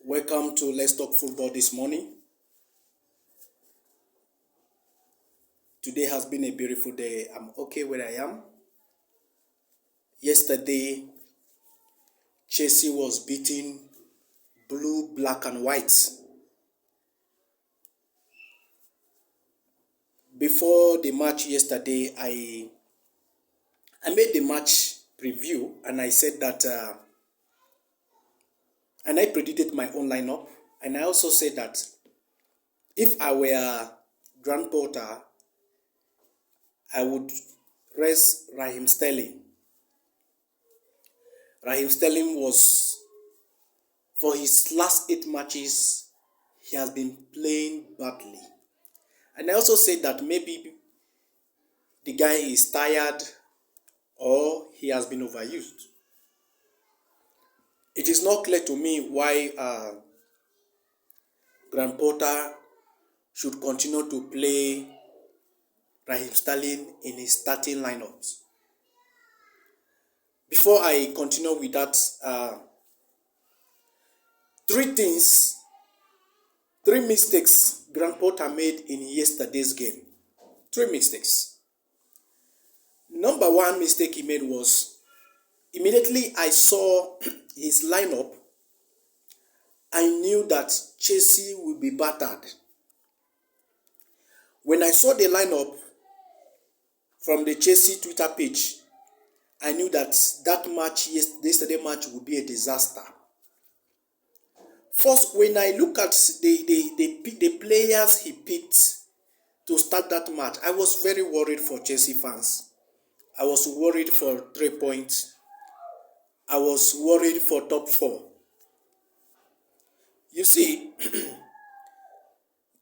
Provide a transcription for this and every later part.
Welcome to Let's Talk Football this morning. Today has been a beautiful day. I'm okay where I am. Yesterday, Chelsea was beating blue, black, and white. Before the match yesterday, I made the match preview and I said that, and I predicted my own lineup. And I also said that if I were Grant Potter, I would rest Raheem Sterling. Raheem Sterling was, for his last 8 matches, he has been playing badly. And I also said that maybe the guy is tired or he has been overused. It is not clear to me why Grant Potter should continue to play Raheem Sterling in his starting lineups. Before I continue with that, 3 mistakes Grant Potter made in yesterday's game. 3 mistakes. Number 1 mistake he made was, immediately I saw his lineup, I knew that Chelsea will be battered. When I saw the lineup from the Chelsea Twitter page, I knew that yesterday match would be a disaster. First, when I look at the players he picked to start that match, I was very worried for Chelsea fans. I was worried for 3 points. I was worried for top 4. You see,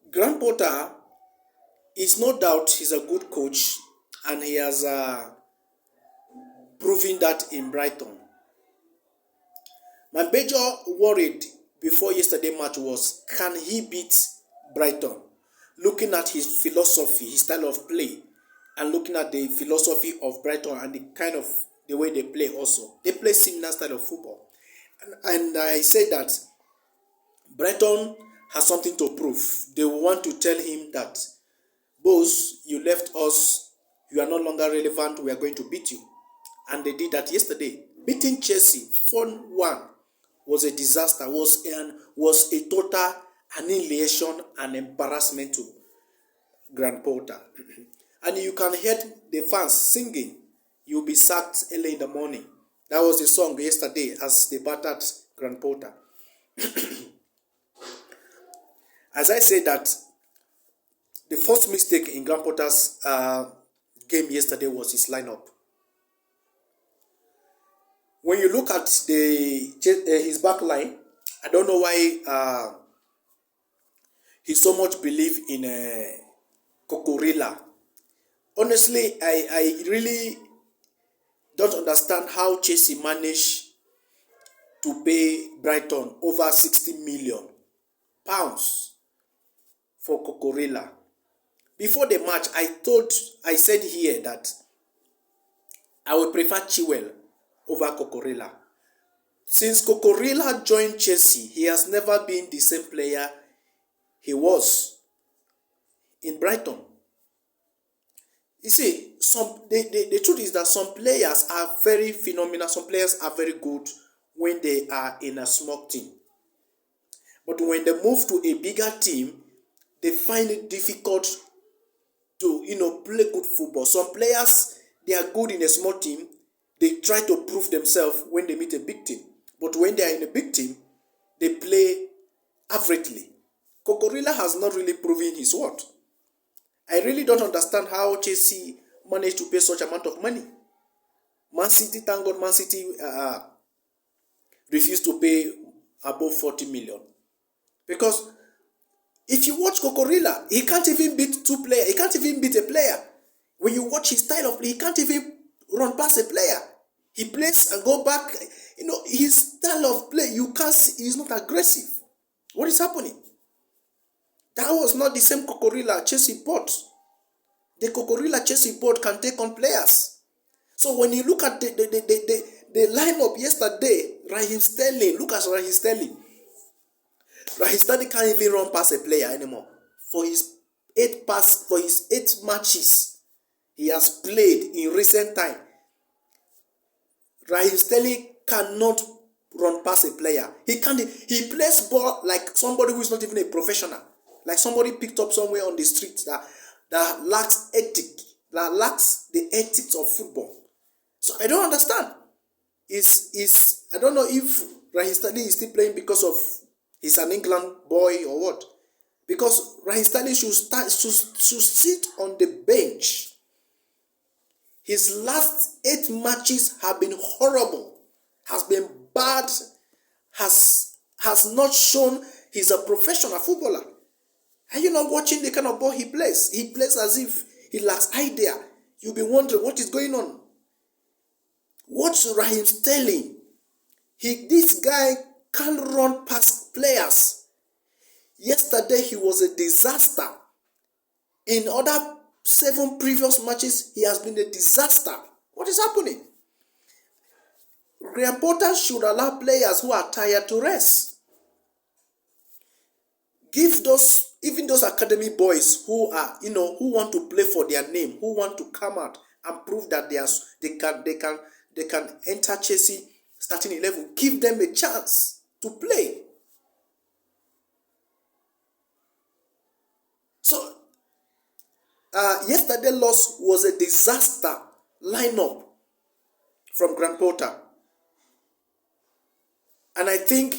Grant Potter is no doubt he's a good coach and he has proven that in Brighton. My major worried before yesterday match was, can he beat Brighton? Looking at his philosophy, his style of play, and looking at the philosophy of Brighton and the way they play also. They play similar style of football. And I say that Brighton has something to prove. They want to tell him that, boss, you left us, you are no longer relevant, we are going to beat you. And they did that yesterday. Beating Chelsea 4-1 was a disaster, was a total annihilation and embarrassment to Grant Potter. And you can hear the fans singing, "You'll be sacked early in the morning." That was the song yesterday as they battered Grant Potter. As I said that, the first mistake in Grant Potter's game yesterday was his lineup. When you look at his back line, I don't know why he so much believe in Cucurella. Honestly, I really don't understand how Chelsea managed to pay Brighton over 60 million pounds for Cucurella. Before the match, I said here that I would prefer Chilwell over Cucurella. Since Cucurella joined Chelsea, he has never been the same player he was in Brighton. You see, the truth is that some players are very phenomenal, some players are very good when they are in a small team. But when they move to a bigger team, they find it difficult to play good football. Some players, they are good in a small team. They try to prove themselves when they meet a big team. But when they are in a big team, they play averagely. Cucurella has not really proven his worth. I really don't understand how Chelsea managed to pay such amount of money. Man City, thank God, Man City refused to pay above 40 million. Because if you watch Cucurella, he can't even beat 2 players. He can't even beat a player. When you watch his style of play, he can't even run past a player. He plays and go back. His style of play, you can't see, he's not aggressive. What is happening? That was not the same Cucurella Chelsea bought. The Cucurella Chelsea bought can take on players. So when you look at the lineup yesterday, Raheem Sterling, look at Raheem Sterling. Raheem Sterling can't even run past a player anymore. For his 8 matches he has played in recent time, Raheem Sterling cannot run past a player. He plays ball like somebody who is not even a professional, like somebody picked up somewhere on the street that lacks ethic, that lacks the ethics of football. So I don't understand. I don't know if Raheem Sterling is still playing because of he's an England boy or what. Because Raheem Sterling should sit on the bench. His last 8 matches have been horrible, has been bad, has not shown he's a professional footballer. Are you not watching the kind of ball he plays? He plays as if he lacks idea. You'll be wondering what is going on. Watch Raheem Sterling. This guy can't run past players. Yesterday he was a disaster. In other 7 previous matches, he has been a disaster. What is happening? Graham Potter should allow players who are tired to rest. Give even those academy boys who are, who want to play for their name, who want to come out and prove that they can enter Chelsea starting 11. Give them a chance to play. So yesterday loss was a disaster lineup from Graham Potter, and I think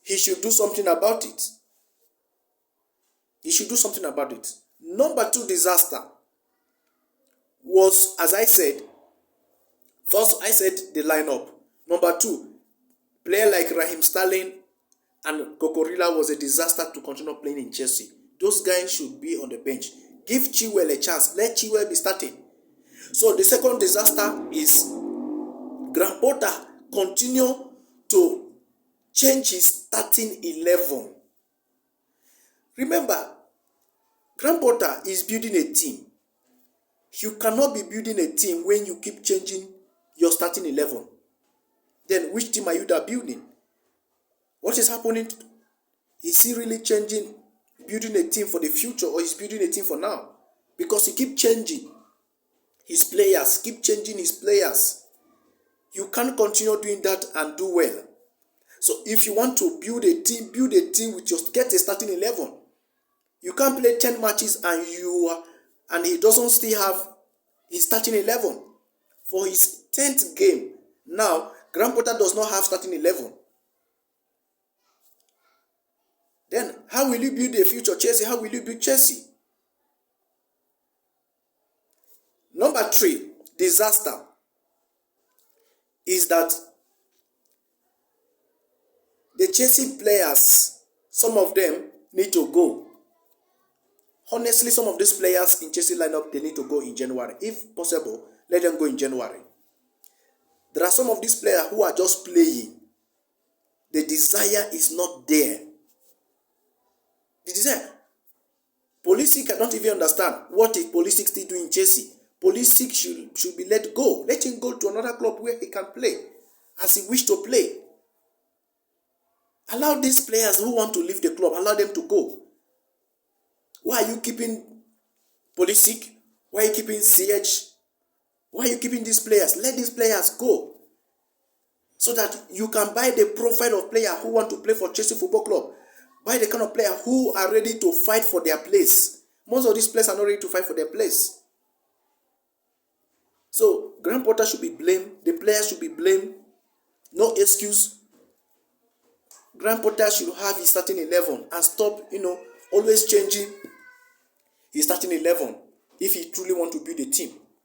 he should do something about it. He should do something about it. Number 2 disaster was, as I said, first I said the lineup. Number 2, player like Raheem Sterling and Cucurella was a disaster to continue playing in Chelsea. Those guys should be on the bench. Give Chilwell a chance. Let Chilwell be starting. So the second disaster is Graham Potter continue to change his starting 11. Remember, Graham Potter is building a team. You cannot be building a team when you keep changing your starting 11. Then which team are you building? What is happening? Is he really building a team for the future, or is building a team for now? Because he keep changing his players, You can't continue doing that and do well. So if you want to build a team with just get a starting 11. You can't play 10 matches and he doesn't still have his starting 11 for his 10th game. Now, Graham Potter does not have starting 11. Then, how will you build a future Chelsea? How will you build Chelsea? Number 3, disaster, is that the Chelsea players, some of them need to go. Honestly, some of these players in Chelsea lineup, they need to go in January. If possible, let them go in January. There are some of these players who are just playing. The desire is not there. The desire. Pulisic, I don't even understand. What is Pulisic still doing in Chelsea? Pulisic should be let go. Let him go to another club where he can play as he wishes to play. Allow these players who want to leave the club, allow them to go. Why are you keeping Pulisic? Why are you keeping CH? Why are you keeping these players? Let these players go. So that you can buy the profile of player who want to play for Chelsea Football Club. Buy the kind of player who are ready to fight for their place. Most of these players are not ready to fight for their place. So, Graham Potter should be blamed. The players should be blamed. No excuse. Graham Potter should have his starting 11 and stop, always changing his starting 11 if he truly want to build a team.